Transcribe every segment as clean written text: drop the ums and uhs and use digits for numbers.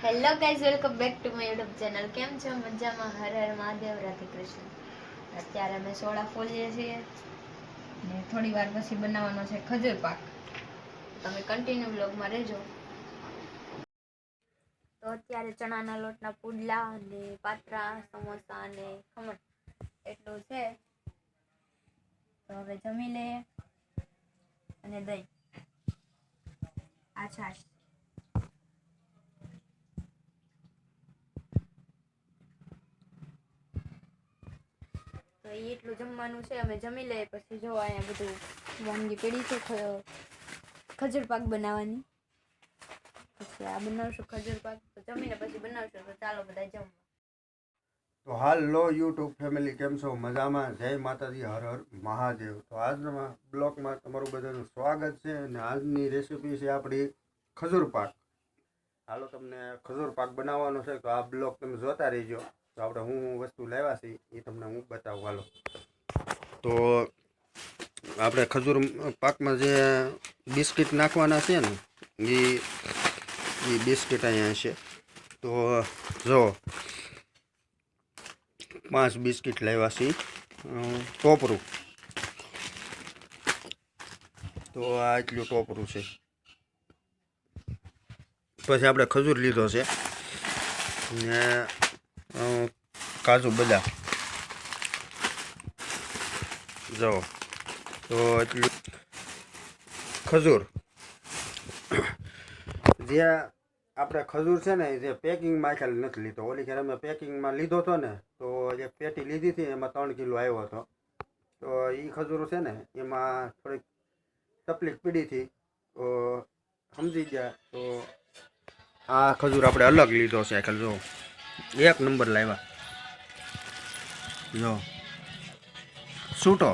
Hello guys, welcome back to my YouTube channel. કેમ છો? મજામાં? હર હર મહાદેવ, રાધે કૃષ્ણ. અત્યારે અમે સોડા ફોલીએ છીએ ને થોડી વાર પછી બનાવવાનો છે ખજૂર પાક. તમે કન્ટિન્યુ બ્લોગમાં રહેજો. તો અત્યારે ચણાના લોટના પુડલા અને પાત્રા, સમોસા અને ખમણ એટલું છે. તો હવે જમી લઈએ. અને દહીં, આ છાશ. તો એ એટલું જમવાનું છે. અમે જમી લઈએ પછી જો અહીંયા બધું વાનગી પડી છે ખજૂર પાક બનાવવાની. પછી આ બનાવશું ખજૂર પાક. તો જમીને પછી બનાવશું. તો ચાલો બધા જમવા. તો હાલો યુટ્યુબ ફેમિલી, કેમ છો? મજામાં? જય માતાજી, હર હર મહાદેવ. તો આજના બ્લોગમાં તમારું બધાનું સ્વાગત છે. અને આજની રેસીપી છે આપણી ખજૂર પાક. હાલો, તમને ખજૂર પાક બનાવવાનો છે તો આ બ્લોગ તમે જોતા રહીજો. તો આપણે હું વસ્તુ લાવ્યા છીએ એ તમને હું બતાવું. હાલો, તો આપણે ખજૂર પાકમાં જે બિસ્કિટ નાખવાના છે ને એ બિસ્કિટ અહીંયા છે. તો જો 5 બિસ્કિટ લાવ્યા છે ટોપરું. તો આ એટલું ટોપરું છે. પછી આપણે ખજૂર લીધો છે ને કાજુ બદામ. જો તો એટલું ખજૂર. જે આપણે ખજૂર છે ને જે પેકિંગમાં ખાલી નથી લીધો. ઓલી ખેર અમે પેકિંગમાં લીધો હતો ને તો જે પેટી લીધી હતી એમાં 3 કિલો આવ્યો હતો. તો એ ખજૂર છે ને એમાં થોડીક તકલીફ પડી હતી. તો સમજી ગયા. તો આ ખજૂર આપણે અલગ લીધો છે. ખાલી જો 1 નંબર લાવ્યા. જો છૂટો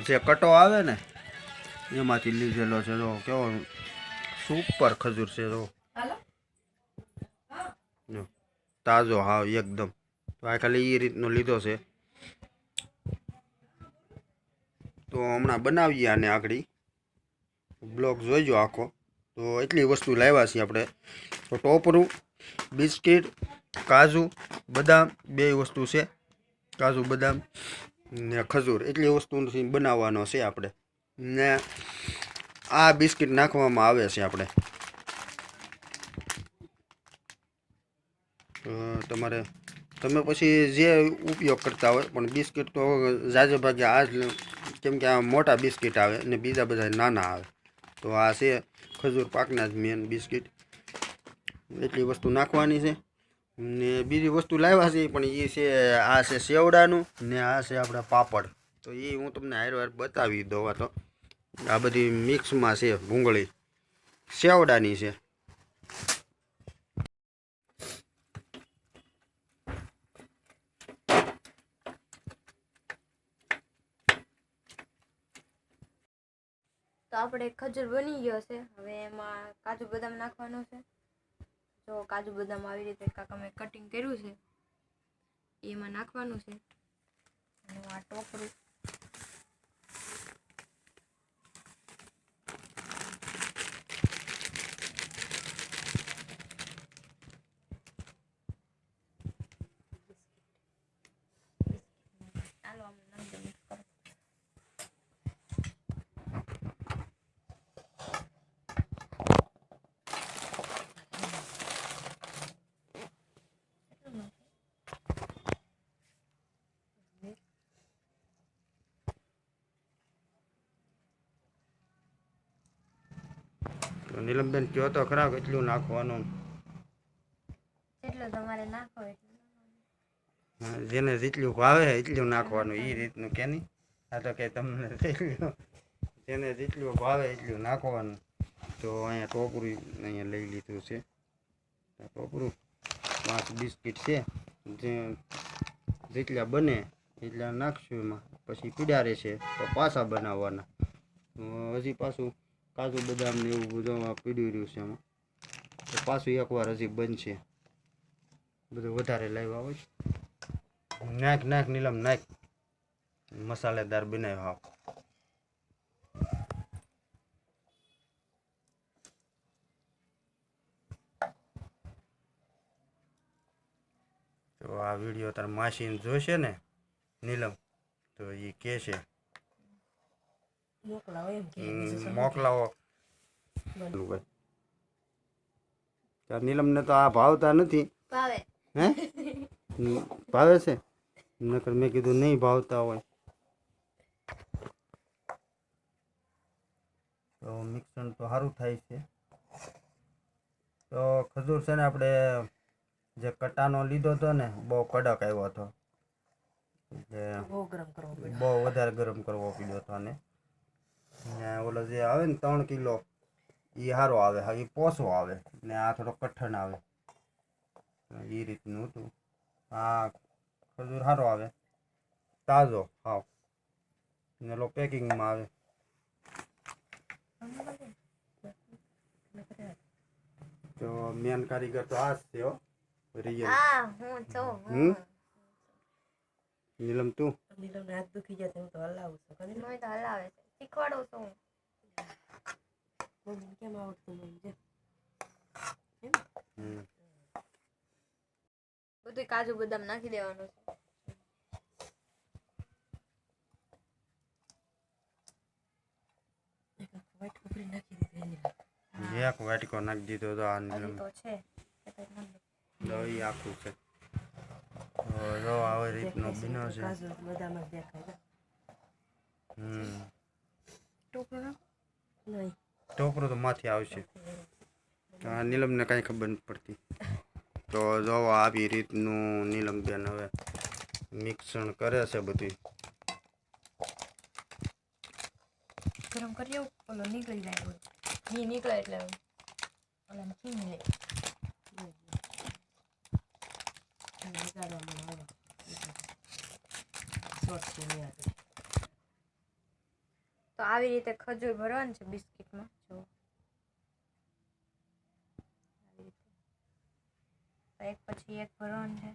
જે કટો આવે ને એમાંથી લીધેલો છે. જો કેવો સુપર ખજૂર છે. જો તાજો, હા એકદમ. તો આ ખાલી એ રીતનો લીધો છે. તો હમણાં બનાવીએ આને આગળ બ્લોગ જોઈજો આખો. તો એટલી વસ્તુ લાવ્યા છીએ આપણે. તો ટોપરું, બિસ્કિટ, કાજુ બદામ, 2 વસ્તુ છે. કાજુ બદામ ને ખજૂર, એટલી વસ્તુથી બનાવવાનો છે આપણે. ને આ બિસ્કિટ નાખવામાં આવે છે આપણે. તમે પછી જે ઉપયોગ કરતા હોય, પણ બિસ્કિટ તો ઝાઝે ભાગે આ જ, કેમ કે આ મોટા બિસ્કિટ આવે ને બીજા બધા નાના આવે. તો આ છે ખજૂર પાકના જ મેન બિસ્કિટ. એટલી વસ્તુ નાખવાની છે. ને બીજી વસ્તુ લાવ્યા છે પણ એ છે, આ છે સેવડાનું ને આ છે આપણા પાપડ. તો એ હું તમને હાર બતાવી દઉં. તો આ બધી મિક્સમાં છે. ભૂંગળી સેવડાની છે. તો આપણે ખજૂર બની ગયો છે. હવે એમાં કાજુ બદામ નાખવાનું છે. જો કાજુ બદામ આવી રીતે કાંક અમે કટિંગ કર્યું છે એમાં નાખવાનું છે. અને આ ટોપરું ચાલો અમે નાખી મિક્સ કરો. તો નીલમબેન કહો તો ખરા કેટલું નાખવાનું. એટલું તમારે નાખો એટલું. જેને જેટલું ભાવે એટલું નાખવાનું એ રીતનું કે નહીં. આ તો કે તમને જેને જેટલું ભાવે એટલું નાખવાનું. તો અહીંયા ટોપરું અહીંયા લઈ લીધું છે. ટોપરું 5 બિસ્કિટ છે. જે જેટલા બને એટલા નાખશું એમાં. પછી પીડારે છે તો પાછા બનાવવાના. હજી પાછું કાજુ બદામ ને એવું બધું પીડી રહ્યું છે એમાં. તો પાછું એકવાર હજી બનશે. બધું વધારે લાવ્યા હોય. નાખ નીલમ નાખ. મસાલેદાર બનાવ્યો. આ વિડીયો તાર માસીને જોશે ને નીલમ તો એ કહેશે મોકલાવો એમ કે બીજું શું મોકલાવો તાર નીલમને તો આ ભાવતા નથી ભાવે હે ભાવે છે નકર મેં કીધું નહીં ભાવતા હોય તો મિક્સર તો સારું થાય છે તો ખજૂર છે ને આપણે જે કટાનો લીધો હતો ને બહુ કડક આવ્યો હતો જે બહુ ગરમ કરવો પડે બહુ વધારે ગરમ કરવો પડ્યો હતો અને ઓલો જે આવે ને 3 કિલો એ સારો આવે હા એ પોસો આવે ને આ થોડો કઠણ આવે એ રીતનું હતું આ ખજૂર સારો આવે તાજો હાવ ને લો પેકિંગમાં આવે તો મેન કારીગર તો આ જ છે હો રિયલ હા હું છું નીલમ તું નીલમને હાથ દુખી જાય તો હું તો હલાવું છું કદી મને તો હલાવે છે શીખવાડું છું મમ્મીને કેમ આવડતું મમ્મી જે હમ. બધું કાજુ બદામ નાખી દેવાનું છે વ્હાઈટ કપડી નાખી દીધી એની એક વાટકો નાખી દીધો તો આ નીલમ હજી તો છે એ તો નાખી દે. દહીં આખું છે તો જો આવી રીતનો બીનો છે કાજુ બદામ જ દેખાય હમ ટોપલું નાખ. નહીં ટોપરું તો માથે આવશે તો આ નીલમને કાંઈ ખબર નથી પડતી તો જો આવી રીતનું નીલમબેન હવે મિક્સણ કરે છે બધું ગરમ કરી આવું ઓલો નીકળી જાય બધું. ઘી નીકળે એટલે ઓલા ચીની લે લગાડવામાં આવે શોર્ટ છે નહીં આવે તો આવી રીતે ખજૂર ભરવાનું છે બિસ્કિટમાં જો આવી રીતે તો એક પછી એક ભરવાનું છે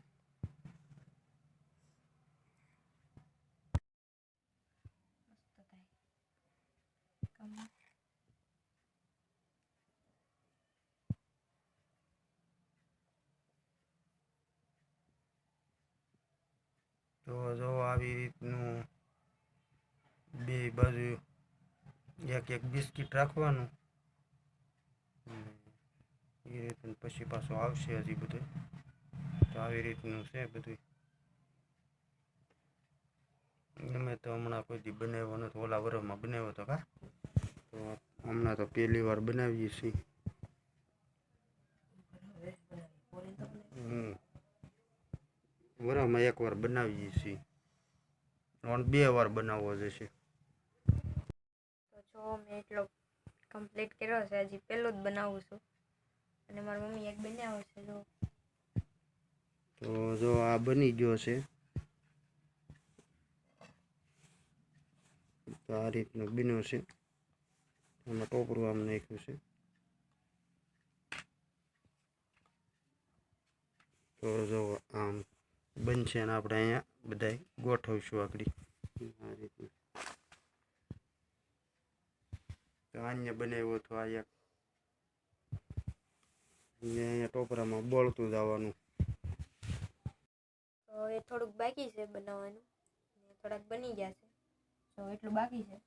મસ્ત થાય તો જો આવી રીતનું બે બાજુ એક એક બિસ્કિટ રાખવાનું એ રીતે પછી પાછું આવશે હજી બધું તો આવી રીતનું છે બધું ગમે તો હમણાં કોઈ દી બનાવ્યો નથી ઓલા વરસમાં બનાવ્યો હતો કા તો હમણાં તો પહેલી વાર બનાવીએ છીએ વરસમાં એક વાર બનાવીએ છીએ અને 2 વાર બનાવવો જશે તો જો મેં એટલો કમ્પ્લીટ કર્યો છે હજી પહેલો જ બનાવું છું અને મારી મમ્મી એક બનાવે છે જો તો જો આ બની ગયો છે તો આ રીતનું બન્યું છે આમાં ટોપરું આમ નાખ્યું છે તો જો આમ બનશે ને આપણે અહીંયા બધાય ગોઠવશું આગળ આ રીતનું તો અહીંયા બનાવ્યો હતો આ એક અહીંયા ટોપરામાં બોળતું જવાનું તો એ થોડુંક બાકી છે બનાવવાનું ને થોડાક બની ગયા છે તો એટલું બાકી છે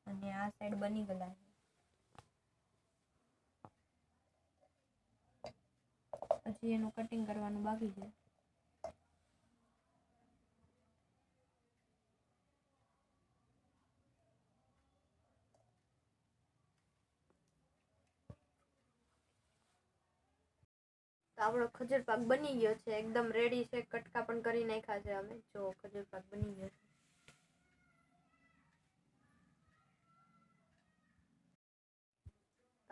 અને આ સાઈડ બની ગયેલા છે પછી એનું કટિંગ કરવાનું બાકી છે તો આપણો ખજૂર પાક બની ગયો છે એકદમ રેડી છે કટકા પણ કરી નાખ્યા છે અમે જો ખજૂર પાક બની ગયો છે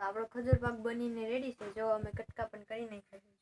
તો આપણો ખજૂર પાક બનીને રેડી છે જો અમે કટકા પણ કરી નાખ્યા છે